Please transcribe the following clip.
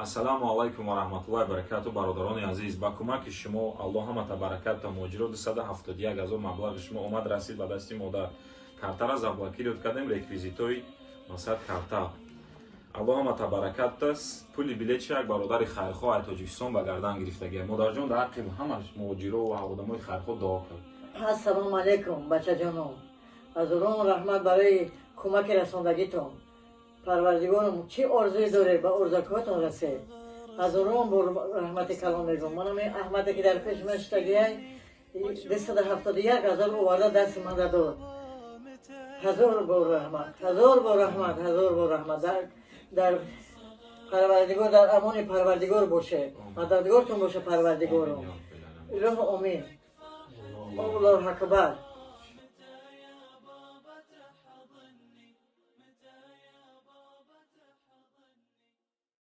Ассалому алайкум ва раҳматуллоҳи ва баракату. Бародарони азиз, ба кӯмаки шумо Аллоҳ ҳамата баракат та моҷиро 271,000 маблағи шумо омад расид ба дасти модар. Картара заблокировать кардем, реквизитои масад карта. Аллоҳ ҳамата баракат та. Пули билетши як бародари хайрхоҳ ай Тоҷикистон ба гардан гирифтагия. Модарҷон дар ҳаққи ҳамаш моҷиро ва одамои хайрхоҳ дуо кард. Ассалому алайкум бачаҷонон. Ҳазорон раҳмат барои кӯмаки расондагитон. Парвардигорам чӣ орзуе доред ба орзукотон расед. Ҳазорон бор раҳмати калом мегӯям. Манами Аҳмаде ки дар пеш ман штагияй 271,000 оварда дасти ман дод. ҳазор бор раҳмат, ҳазор бор раҳмат, ҳазор бор раҳмат. Дар парвардигор, дар амони парвардигор бошед. мададгортон боша парвардигорам. илоҳ омин. Аллоҳу акбар.